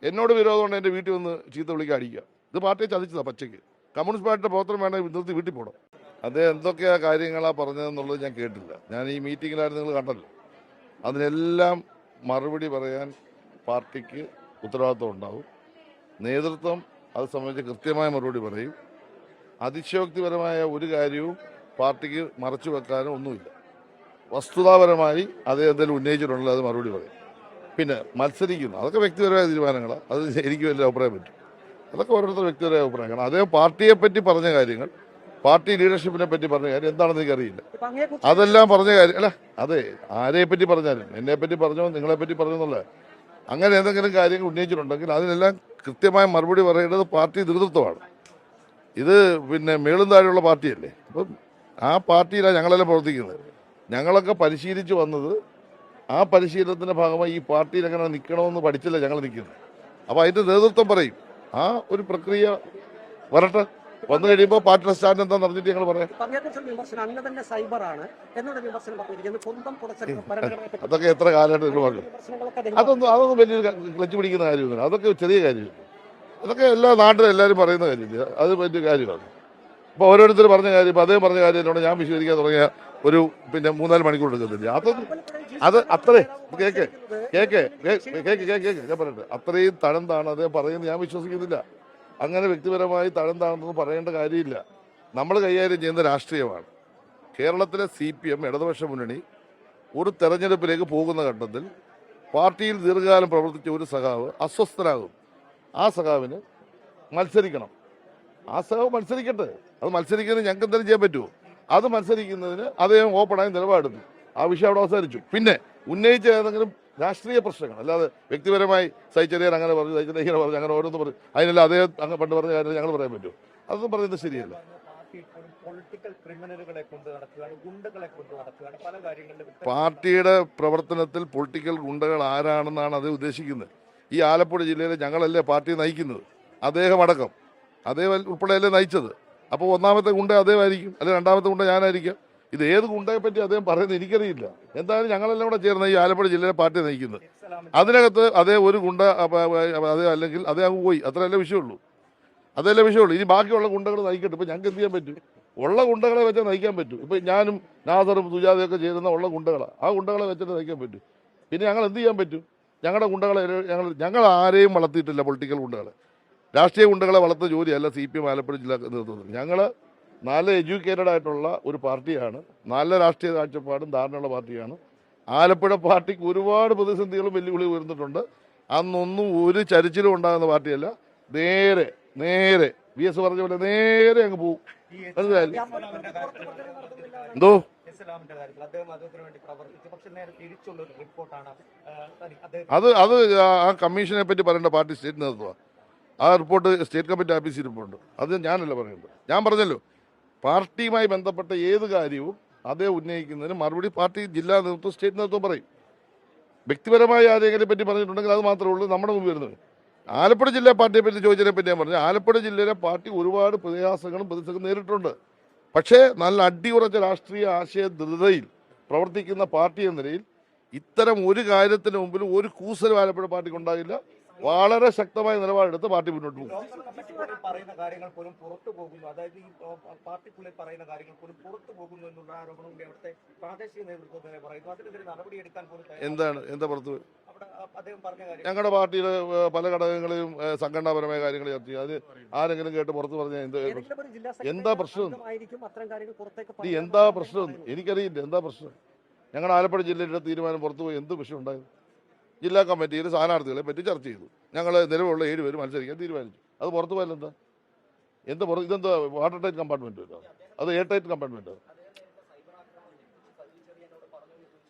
എന്നോട് വിരോധമുണ്ട് എൻ്റെ വീട്ടിൽ വന്ന് ചീത്ത വിളിക്കുക അടിക്കുക. ഇത് പാർട്ടിയെ ചതിച്ചതാണ് പച്ചയ്ക്ക്. കമ്മ്യൂണിസ്റ്റ് പാർട്ടിയുടെ പ്രവർത്തനം വേണമെങ്കിൽ നിർത്തി വീട്ടിൽ പോകണം. അദ്ദേഹം എന്തൊക്കെയാ കാര്യങ്ങളാണ് പറഞ്ഞതെന്നുള്ളത് ഞാൻ കേട്ടില്ല. ഞാൻ ഈ മീറ്റിങ്ങിലായിരുന്നു, നിങ്ങൾ കണ്ടല്ലോ. അതിനെല്ലാം മറുപടി പറയാൻ പാർട്ടിക്ക് ഉത്തരവാദിത്വം ഉണ്ടാവും. നേതൃത്വം അത് സംബന്ധിച്ച് കൃത്യമായ മറുപടി പറയും. അതിശയോക്തിപരമായ ഒരു കാര്യവും പാർട്ടിക്ക് മറച്ചു വെക്കാനോ ഒന്നുമില്ല. വസ്തുതാപരമായി അദ്ദേഹം എന്തെങ്കിലും ഉന്നയിച്ചിട്ടുണ്ടെങ്കിൽ അത് മറുപടി പറയും. പിന്നെ മത്സരിക്കുന്നു, അതൊക്കെ വ്യക്തിപരമായ തീരുമാനങ്ങളാണ്. അത് എനിക്ക് വലിയ അഭിപ്രായം പറ്റും. അതൊക്കെ ഓരോരുത്തർ വ്യക്തിപരമായ അഭിപ്രായമാണ്. അദ്ദേഹം പാർട്ടിയെപ്പറ്റി പറഞ്ഞ കാര്യങ്ങൾ, പാർട്ടി ലീഡർഷിപ്പിനെ പറ്റി പറഞ്ഞ കാര്യം എന്താണെന്ന് എനിക്കറിയില്ല. അതെല്ലാം പറഞ്ഞ കാര്യം അല്ല, അതെ, ആരെപ്പറ്റി പറഞ്ഞാലും എന്നെപ്പറ്റി പറഞ്ഞോ നിങ്ങളെപ്പറ്റി പറഞ്ഞോ എന്നുള്ള അങ്ങനെ എന്തെങ്കിലും കാര്യങ്ങൾ ഉന്നയിച്ചിട്ടുണ്ടെങ്കിൽ അതിനെല്ലാം കൃത്യമായ മറുപടി പറയേണ്ടത് പാർട്ടി നേതൃത്വമാണ്. ഇത് പിന്നെ മേളും താഴെയുള്ള പാർട്ടിയല്ലേ. അപ്പം ആ പാർട്ടിയിലാണ് ഞങ്ങളെല്ലാം പ്രവർത്തിക്കുന്നത്. ഞങ്ങളൊക്കെ പരിശീലിച്ച് വന്നത് ആ പരിശീലനത്തിൻ്റെ ഭാഗമായി ഈ പാർട്ടിയിൽ എങ്ങനെ നിൽക്കണമെന്ന് പഠിച്ചല്ലേ ഞങ്ങൾ നിൽക്കുന്നത്. അപ്പോൾ അതിൻ്റെ നേതൃത്വം പറയും. ആ ഒരു പ്രക്രിയ വരട്ടെ. വന്നു കഴിയുമ്പോൾ പാർട്ടിയുടെ സ്റ്റാൻഡ് എന്താണെന്ന് അറിഞ്ഞിട്ട് ഞങ്ങൾ പറയാം. അതൊക്കെ എത്ര കാലമായിട്ട് നിങ്ങൾ പറഞ്ഞു. അതൊന്നും വലിയൊരു ക്ലച്ച് പിടിക്കുന്ന കാര്യമൊന്നുമില്ല. അതൊക്കെ ചെറിയ കാര്യമില്ല. അതൊക്കെ എല്ലാ നാട്ടിലും എല്ലാവരും പറയുന്ന കാര്യമില്ല. അത് വലിയ കാര്യമാണ്. ഇപ്പോൾ ഓരോരുത്തർ പറഞ്ഞ കാര്യം, ഇപ്പോൾ അദ്ദേഹം പറഞ്ഞ കാര്യം ഞാൻ വിശദീകരിക്കാൻ തുടങ്ങിയ ഒരു 3-4 മണിക്കൂർ എടുക്കത്തില്ല. അത് അത്രേ കേക്ക് ഞാൻ പറയട്ടെ. അത്രയും തഴന്താണ് അദ്ദേഹം പറയുന്നത്. ഞാൻ വിശ്വസിക്കുന്നില്ല. അങ്ങനെ വ്യക്തിപരമായി തഴന്താണെന്നൊന്നും പറയേണ്ട കാര്യമില്ല. നമ്മൾ കൈകാര്യം ചെയ്യുന്ന രാഷ്ട്രീയമാണ്. കേരളത്തിലെ CPM ഇടതുപക്ഷ മുന്നണി ഒരു തെരഞ്ഞെടുപ്പിലേക്ക് പോകുന്ന ഘട്ടത്തിൽ പാർട്ടിയിൽ ദീർഘകാലം പ്രവർത്തിച്ച ഒരു സഖാവ് അസ്വസ്ഥനാകും. ആ സഖാവിന് മത്സരിക്കണം. ആ സഖാവ് മത്സരിക്കട്ടെ. അത് മത്സരിക്കുന്നതിന് ഞങ്ങൾക്ക് എന്തെങ്കിലും ചെയ്യാൻ പറ്റുമോ? അത് മത്സരിക്കുന്നതിന് അദ്ദേഹം ഓപ്പണായി നിലപാടെടുത്തു. ആ വിഷയം അവിടെ അവസാനിച്ചു. പിന്നെ ഉന്നയിച്ച ഏതെങ്കിലും രാഷ്ട്രീയ പ്രശ്നങ്ങൾ, അല്ലാതെ വ്യക്തിപരമായി സൈചര്യൻ അങ്ങനെ പറഞ്ഞു, സൈചര്യ ഇങ്ങനെ പറഞ്ഞു, അങ്ങനെ ഓരോന്ന് പറഞ്ഞു, അതിനെല്ലാം അദ്ദേഹം അങ്ങ് പണ്ട് പറഞ്ഞ കാര്യം ഞങ്ങൾ പറയാൻ പറ്റുമോ? അതൊന്നും പറയുന്നത് ശരിയല്ല. പാർട്ടിയുടെ പ്രവർത്തനത്തിൽ പൊളിറ്റിക്കൽ ഗുണ്ടകൾ ആരാണെന്നാണ് അത് ഉദ്ദേശിക്കുന്നത്. ഈ ആലപ്പുഴ ജില്ലയിൽ ഞങ്ങളല്ലേ പാർട്ടി നയിക്കുന്നത്, അദ്ദേഹം അടക്കം, അദ്ദേഹം ഉൾപ്പെടെയല്ലേ നയിച്ചത്. അപ്പോൾ ഒന്നാമത്തെ ഗുണ്ട അദ്ദേഹമായിരിക്കും, അല്ലെങ്കിൽ രണ്ടാമത്തെ ഗുണ്ട ഞാനായിരിക്കാം. ഇത് ഏത് ഗുണ്ടയെ പറ്റി അദ്ദേഹം പറയുന്നത് എനിക്കറിയില്ല. എന്തായാലും ഞങ്ങളെല്ലാം കൂടെ ചേർന്ന് ഈ ആലപ്പുഴ ജില്ലയിലെ പാർട്ടി നയിക്കുന്നത്. അതിനകത്ത് അതേ ഒരു ഗുണ്ട അതേ അല്ലെങ്കിൽ അതേ അങ്ങ് പോയി, അത്രയല്ലേ വിഷയമുള്ളൂ. അതല്ലേ വിഷയമുള്ളൂ. ഇനി ബാക്കിയുള്ള ഗുണ്ടകൾ നയിക്കട്ടെ. ഇപ്പം ഞങ്ങൾക്ക് എന്ത് ചെയ്യാൻ പറ്റും? ഉള്ള ഗുണ്ടകളെ വെച്ചാൽ നയിക്കാൻ പറ്റും. ഇപ്പം ഞാനും നാസറും സുജാതയൊക്കെ ചേരുന്ന ഉള്ള ഗുണ്ടകളാണ്. ആ ഗുണ്ടകളെ വെച്ചിട്ട് നയിക്കാൻ പറ്റും. പിന്നെ ഞങ്ങൾ എന്ത് ചെയ്യാൻ പറ്റും? ഞങ്ങളുടെ ഗുണ്ടകളെ ഞങ്ങൾ ആരെയും വളർത്തിയിട്ടില്ല. പൊളിറ്റിക്കൽ ഗുണ്ടകളെ, രാഷ്ട്രീയ ഗുണ്ടകളെ വളർത്തുന്ന ജോലിയല്ല CPM ആലപ്പുഴ ജില്ലാ നേതൃത്വത്തിൽ. ഞങ്ങൾ നല്ല എഡ്യൂക്കേറ്റഡ് ആയിട്ടുള്ള ഒരു പാർട്ടിയാണ്. നല്ല രാഷ്ട്രീയ കാഴ്ചപ്പാടും ധാരണയുള്ള പാർട്ടിയാണ്. ആലപ്പുഴ പാർട്ടിക്ക് ഒരുപാട് പ്രതിസന്ധികളും വെല്ലുവിളി ഉയർന്നിട്ടുണ്ട്. അന്നൊന്നും ഒരു ചരിച്ചിലും ഉണ്ടാകുന്ന പാർട്ടിയല്ല. നേരെ VS പറഞ്ഞ പോലെ നേരെ അങ്ങ് പോകും. എന്തോ അത് ആ കമ്മീഷനെ പറ്റി പറയേണ്ട പാർട്ടി സ്റ്റേറ്റ് നേതൃത്വമാണ്. ആ റിപ്പോർട്ട് സ്റ്റേറ്റ് കമ്മിറ്റി ഓഫീസിൽ റിപ്പോർട്ടുണ്ട്. അത് ഞാനല്ല പറയുന്നത്. ഞാൻ പറഞ്ഞല്ലോ, പാർട്ടിയുമായി ബന്ധപ്പെട്ട ഏത് കാര്യവും അതേ ഉന്നയിക്കുന്നതിന് മറുപടി പാർട്ടി ജില്ലാ നേതൃത്വം സ്റ്റേറ്റ് നേതൃത്വം പറയും. വ്യക്തിപരമായ ആരെങ്കിലും പറ്റി പറഞ്ഞിട്ടുണ്ടെങ്കിൽ അത് മാത്രമേ ഉള്ളൂ നമ്മുടെ മുമ്പ് വരുന്നത്. ആലപ്പുഴ ജില്ലാ പാർട്ടിയെ പറ്റി ചോദിച്ചതിനെ പറ്റി ഞാൻ പറഞ്ഞു. ആലപ്പുഴ ജില്ലയിലെ പാർട്ടി ഒരുപാട് പ്രയാസങ്ങളും പ്രതിസന്ധികളും നേരിട്ടുണ്ട്. പക്ഷേ നല്ല അടിയുറച്ച രാഷ്ട്രീയ ആശയ ധൃതയിൽ പ്രവർത്തിക്കുന്ന പാർട്ടി എന്ന നിലയിൽ ഇത്തരം ഒരു കാര്യത്തിന് മുമ്പിൽ ഒരു കൂസലും ആലപ്പുഴ പാർട്ടിക്ക് ഉണ്ടാകില്ല. വളരെ ശക്തമായ നിലപാടെടുത്ത് പാർട്ടി മുന്നോട്ട് പോകും. പറയുന്ന കാര്യങ്ങൾ പോലും പുറത്തു പോകുന്നു, അതായത് ഈ പാർട്ടിക്കുള്ളിൽ പറയുന്ന കാര്യങ്ങൾ പോലും പുറത്തു പോകുന്നു എന്നുള്ള ആരോപണം കൂടി അവിടുത്തെ പ്രാദേശിക നേതൃത്വം തന്നെ പറയുന്നു. അതിനെതിരെ നടപടിയെടുക്കാൻ പോലും എന്താ പുറത്തു അദ്ദേഹം പറഞ്ഞ കാര്യം? ഞങ്ങളുടെ പാർട്ടിയിലെ പല ഘടകങ്ങളെയും സംഘടനാപരമായ കാര്യങ്ങൾ ചർച്ച ചെയ്യും. അത് ആരെങ്കിലും കേട്ട് പുറത്ത് പറഞ്ഞാൽ എന്താ പ്രശ്നം? എന്താ പ്രശ്നം എനിക്കറിയില്ല. എന്താ പ്രശ്നം? ഞങ്ങളുടെ ആലപ്പുഴ ജില്ലയുടെ തീരുമാനം പുറത്തുപോയി എന്ത് വിഷയം ഉണ്ടായത്? ജില്ലാ കമ്മിറ്റിയിൽ സ്ഥാനാർത്ഥികളെ പറ്റി ചർച്ച ചെയ്തു. ഞങ്ങൾ നിലവിലുള്ള 7 പേര് മത്സരിക്കാൻ തീരുമാനിച്ചു. അത് പുറത്തു പോയാൽ ഇതെന്താ വാട്ടർ ടൈറ്റ് കമ്പാർട്ട്മെന്റ്? അത് എയർ ടൈറ്റ് കമ്പാർട്ട്മെന്റ്.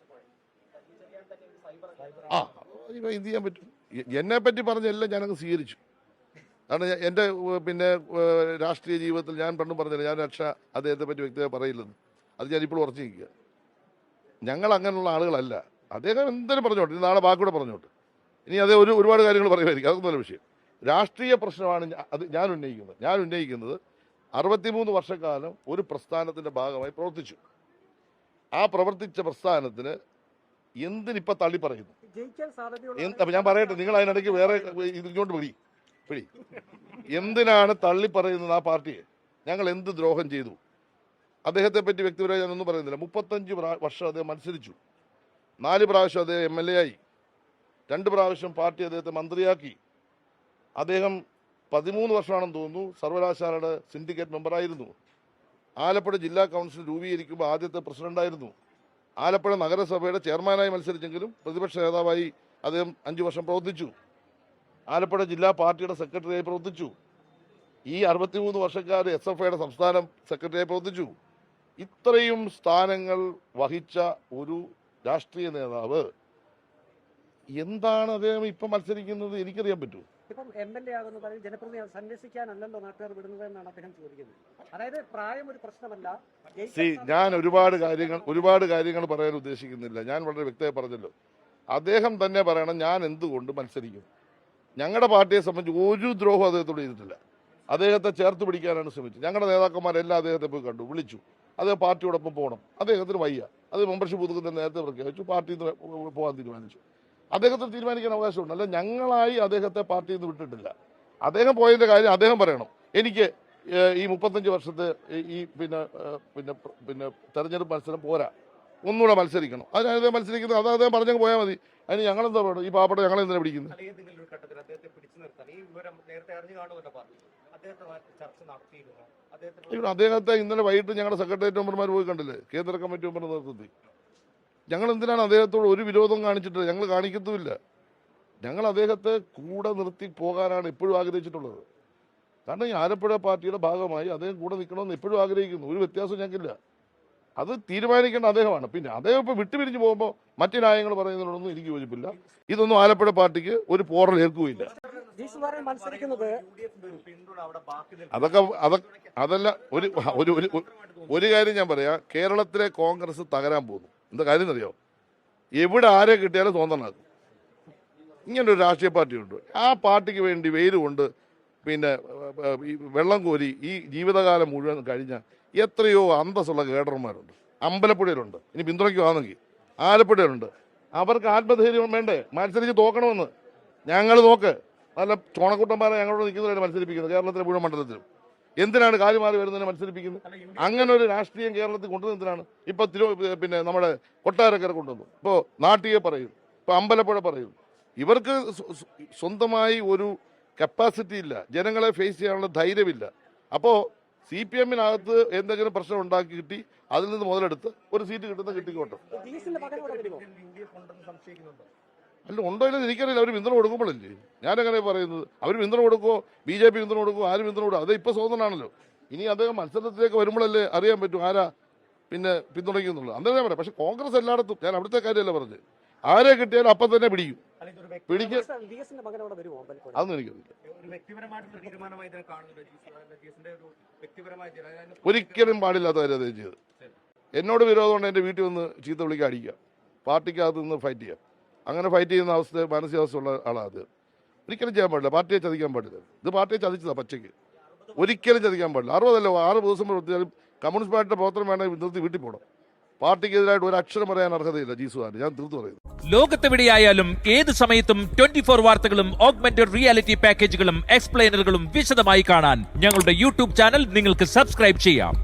എന്ത് ചെയ്യാൻ പറ്റും? എന്നെ പറ്റി പറഞ്ഞെല്ലാം ഞാനങ്ങ് സ്വീകരിച്ചു. കാരണം എൻ്റെ രാഷ്ട്രീയ ജീവിതത്തിൽ ഞാൻ പണ്ടും പറഞ്ഞില്ല, ഞാൻ അദ്ദേഹത്തെ പറ്റി വ്യക്തിയായി പറയില്ലെന്ന്. അത് ഞാനിപ്പോൾ ഉറച്ചു നിൽക്കുക. ഞങ്ങൾ അങ്ങനെയുള്ള ആളുകളല്ല. അദ്ദേഹം എന്തെങ്കിലും പറഞ്ഞോട്ടെ, നാളെ ബാക്കിയൂടെ പറഞ്ഞോട്ടെ. ഇനി അതേ ഒരുപാട് കാര്യങ്ങൾ പറയുമായിരിക്കും, അതൊന്നും നല്ല വിഷയം. രാഷ്ട്രീയ പ്രശ്നമാണ് അത് ഞാൻ ഉന്നയിക്കുന്നത്. 63 വർഷക്കാലം ഒരു പ്രസ്ഥാനത്തിൻ്റെ ഭാഗമായി പ്രവർത്തിച്ചു. ആ പ്രവർത്തിച്ച പ്രസ്ഥാനത്തിന് എന്തിനിപ്പോൾ തള്ളി പറയുന്നു? ജയിക്കാൻ സാധ്യതയുള്ള അപ്പം ഞാൻ പറയട്ടെ, നിങ്ങൾ അതിനിടയ്ക്ക് വേറെ ഇതിങ്ങോട്ട് പിടി. എന്തിനാണ് തള്ളി പറയുന്നത് ആ പാർട്ടിയെ? ഞങ്ങൾ എന്ത് ദ്രോഹം ചെയ്തു? അദ്ദേഹത്തെ പറ്റി വ്യക്തിപരമായി ഞാനൊന്നും പറയുന്നില്ല. 35 വർഷം അദ്ദേഹം മത്സരിച്ചു. 4 പ്രാവശ്യം അദ്ദേഹം MLA ആയി. 2 പ്രാവശ്യം പാർട്ടി അദ്ദേഹത്തെ മന്ത്രിയാക്കി. അദ്ദേഹം 13 വർഷമാണെന്ന് തോന്നുന്നു സർവകലാശാലയുടെ സിൻഡിക്കേറ്റ് മെമ്പറായിരുന്നു. ആലപ്പുഴ ജില്ലാ കൗൺസിൽ രൂപീകരിക്കുമ്പോൾ ആദ്യത്തെ പ്രസിഡന്റായിരുന്നു. ആലപ്പുഴ നഗരസഭയുടെ ചെയർമാനായി മത്സരിച്ചെങ്കിലും പ്രതിപക്ഷ നേതാവായി അദ്ദേഹം 5 വർഷം പ്രവർത്തിച്ചു. ആലപ്പുഴ ജില്ലാ പാർട്ടിയുടെ സെക്രട്ടറിയായി പ്രവർത്തിച്ചു. ഈ 63 വർഷക്കാർ SFIയുടെ സംസ്ഥാന സെക്രട്ടറിയായി പ്രവർത്തിച്ചു. ഇത്രയും സ്ഥാനങ്ങൾ വഹിച്ച ഒരു രാഷ്ട്രീയ നേതാവ് എന്താണ് അദ്ദേഹം ഇപ്പം മത്സരിക്കുന്നത്? എനിക്കറിയാൻ പറ്റൂ. ഇപ്പം MLA ആകുന്നത് ജനപ്രതിനിധി സന്യസിക്കാനല്ലല്ലോ നാട്ടുകാർ വിടുന്നത് എന്നാണ് അദ്ദേഹം ചോദിക്കുന്നത്. അതായത് പ്രായം ഒരു പ്രശ്നമല്ല. ഞാൻ ഒരുപാട് കാര്യങ്ങൾ പറയാൻ ഉദ്ദേശിക്കുന്നില്ല. ഞാൻ വളരെ വ്യക്തമായി പറഞ്ഞല്ലോ. അദ്ദേഹം തന്നെ പറയണം ഞാൻ എന്തുകൊണ്ട് മത്സരിക്കും. ഞങ്ങളുടെ പാർട്ടിയെ സംബന്ധിച്ച് ഒരു ദ്രോഹം അദ്ദേഹത്തോട് ചെയ്തിട്ടില്ല. അദ്ദേഹത്തെ ചേർത്ത് പിടിക്കാനാണ് ശ്രമിച്ചത്. ഞങ്ങളുടെ നേതാക്കന്മാരെല്ലാം അദ്ദേഹത്തെ പോയി കണ്ടു, വിളിച്ചു. അദ്ദേഹം പാർട്ടിയോടൊപ്പം പോകണം. അദ്ദേഹത്തിന് വയ്യ. അത് മെമ്പർഷിപ്പ് പുതുക്കുന്നത് നേരത്തെ പ്രഖ്യാപിച്ചു. പാർട്ടിയിൽ നിന്ന് പോകാൻ തീരുമാനിച്ചു. അദ്ദേഹത്തിന് തീരുമാനിക്കാൻ അവകാശമുണ്ട്. അല്ല, ഞങ്ങളായി അദ്ദേഹത്തെ പാർട്ടിയിൽ നിന്ന് വിട്ടിട്ടില്ല. അദ്ദേഹം പോയതിൻ്റെ കാര്യം അദ്ദേഹം പറയണം. എനിക്ക് ഈ 35 വർഷത്തെ ഈ പിന്നെ തെരഞ്ഞെടുപ്പ് മത്സരം പോരാ, ഒന്നുകൂടെ മത്സരിക്കണം. അതിന് അദ്ദേഹം മത്സരിക്കുന്നത് അത് അദ്ദേഹം പറഞ്ഞങ്ങ് പോയാൽ മതി. അതിന് ഞങ്ങളെന്താ പറയണം? ഈ പാവപ്പെട്ട ഞങ്ങളെന്തിനാണ് പിടിക്കുന്നത്? അദ്ദേഹത്തെ ഇന്നലെ വൈകിട്ട് ഞങ്ങളുടെ സെക്രട്ടേറിയറ്റ് മെമ്പർമാർ പോയി കണ്ടില്ലേ, കേന്ദ്ര കമ്മിറ്റി മെമ്പറുടെ നേതൃത്വത്തിൽ. ഞങ്ങൾ എന്തിനാണ് അദ്ദേഹത്തോട് ഒരു വിരോധം കാണിച്ചിട്ട്? ഞങ്ങൾ കാണിക്കത്തുമില്ല. ഞങ്ങൾ അദ്ദേഹത്തെ കൂടെ നിർത്തി പോകാനാണ് എപ്പോഴും ആഗ്രഹിച്ചിട്ടുള്ളത്. കാരണം ഈ ആലപ്പുഴ പാർട്ടിയുടെ ഭാഗമായി അദ്ദേഹം കൂടെ നിൽക്കണമെന്ന് എപ്പോഴും ആഗ്രഹിക്കുന്നു. ഒരു വ്യത്യാസവും ഞങ്ങൾക്കില്ല. അത് തീരുമാനിക്കേണ്ട അദ്ദേഹമാണ്. പിന്നെ അദ്ദേഹം ഇപ്പോൾ വിട്ടുപിരിഞ്ഞ് പോകുമ്പോൾ മറ്റു ന്യായങ്ങൾ പറയുന്നതിനോടൊന്നും എനിക്ക് യോജിപ്പില്ല. ഇതൊന്നും ആലപ്പുഴ പാർട്ടിക്ക് ഒരു പോറൽ ഏൽക്കുകയില്ല. അതല്ല ഒരു കാര്യം ഞാൻ പറയാം. കേരളത്തിലെ കോൺഗ്രസ് തകരാൻ പോകുന്നു. എന്താ കാര്യം എന്നറിയോ? എവിടെ ആരെ കിട്ടിയാലും സ്വന്തമാക്കും. ഇങ്ങനൊരു രാഷ്ട്രീയ പാർട്ടിയുണ്ട്. ആ പാർട്ടിക്ക് വേണ്ടി വെയിൽ കൊണ്ട് പിന്നെ ഈ വെള്ളം കോരി ഈ ജീവിതകാലം മുഴുവൻ കഴിഞ്ഞ എത്രയോ അന്തസ്സുള്ള കേഡർമാരുണ്ട്. അമ്പലപ്പുഴയിലുണ്ട്. ഇനി പിന്തുണയ്ക്കുവാണെങ്കിൽ ആലപ്പുഴയിലുണ്ട്. അവർക്ക് ആത്മധൈര്യം വേണ്ടേ? മത്സരിച്ച് തോക്കണമെന്ന്. ഞങ്ങൾ നോക്ക്, നല്ല ചോണക്കൂട്ടന്മാരെ ഞങ്ങളോട് നിൽക്കുന്നവരാണ് മത്സരിപ്പിക്കുന്നത് കേരളത്തിലെ മുഴുവൻ മണ്ഡലത്തിലും. എന്തിനാണ് കാലുമാറി വരുന്നതിനെ മത്സരിപ്പിക്കുന്നത്? അങ്ങനെ ഒരു രാഷ്ട്രീയം കേരളത്തിൽ കൊണ്ടുവന്ന് എന്തിനാണ്? ഇപ്പൊ പിന്നെ നമ്മുടെ കൊട്ടാരക്കര കൊണ്ടുവന്നു, ഇപ്പോൾ നാട്ടിയെ പറയും, ഇപ്പോൾ അമ്പലപ്പുഴ പറയും. ഇവർക്ക് സ്വന്തമായി ഒരു കപ്പാസിറ്റി ഇല്ല, ജനങ്ങളെ ഫേസ് ചെയ്യാനുള്ള ധൈര്യമില്ല. അപ്പോൾ CPM-നകത്ത് എന്തെങ്കിലും പ്രശ്നം ഉണ്ടാക്കി കിട്ടി അതിൽ നിന്ന് മുതലെടുത്ത് ഒരു സീറ്റ് കിട്ടുന്ന കിട്ടിക്കോട്ടെ. അല്ല, ഉണ്ടോ ഇല്ലെന്ന് എനിക്കറിയില്ല. അവർ പിന്തുണ കൊടുക്കുമ്പോഴല്ലേ ഞാനെങ്ങനെ പറയുന്നത്? അവർ പിന്തുണ കൊടുക്കുമോ, BJP പിന്തുണ കൊടുക്കുമോ, ആരും പിന്തുണ കൊടുക്കും? അത് ഇപ്പോൾ സ്വതന്ത്രനാണല്ലോ. ഇനി അദ്ദേഹം മത്സരത്തിലേക്ക് വരുമ്പോഴല്ലേ അറിയാൻ പറ്റും ആരാ പിന്നെ പിന്തുണയ്ക്കുന്നുള്ളൂ. അന്നേരം പറയാം. പക്ഷെ കോൺഗ്രസ് എല്ലായിടത്തും, ഞാൻ അവിടുത്തെ കാര്യമല്ല പറഞ്ഞത്, ആരെ കിട്ടിയാലും അപ്പം തന്നെ പിടിക്കും. അതൊന്നും എനിക്കറിയില്ല. ഒരിക്കലും പാടില്ലാത്ത കാര്യം അദ്ദേഹം ചെയ്ത്. എന്നോട് വിരോധമുണ്ട് എൻ്റെ വീട്ടിൽ വന്ന് ചീത്ത വിളിക്കുക, അടിക്കുക, പാർട്ടിക്കകത്ത് നിന്ന് ഫൈറ്റ് ചെയ്യാം. അങ്ങനെ ഫൈറ്റ് ചെയ്യുന്ന മാനസികാവസ്ഥ ഉള്ള ആളാണ് അത്. ഒരിക്കലും ചെയ്യാൻ പാടില്ല. പാർട്ടിയെ ചതിക്കാൻ പാടില്ല. ഇത് പാർട്ടിയെ ചതിച്ചതാണ് പച്ചയ്ക്ക്. ഒരിക്കലും ചതിക്കാൻ പാടില്ല. 6 ദിവസം പ്രവർത്തിച്ചാലും കമ്മ്യൂണിസ്റ്റ് പാർട്ടിയുടെ പ്രവർത്തനം വേണമെങ്കിൽ നിർത്തി വീട്ടിൽ പോകണം. പാർട്ടിക്കെതിരായിട്ട് ഒരു അക്ഷരം പറയാൻ അർഹതയില്ല. ജീസുവാൻ ഞാൻ തീർത്തു പറയുന്നു. ലോകത്തെവിടെയായാലും ഏത് സമയത്തും 24 വാർത്തകളും ഓഗ്മെന്റഡ് റിയാലിറ്റി പാക്കേജുകളും എക്സ്പ്ലെയിനറുകളും വിശദമായി കാണാൻ ഞങ്ങളുടെ YouTube ചാനൽ നിങ്ങൾക്ക് സബ്സ്ക്രൈബ് ചെയ്യാം.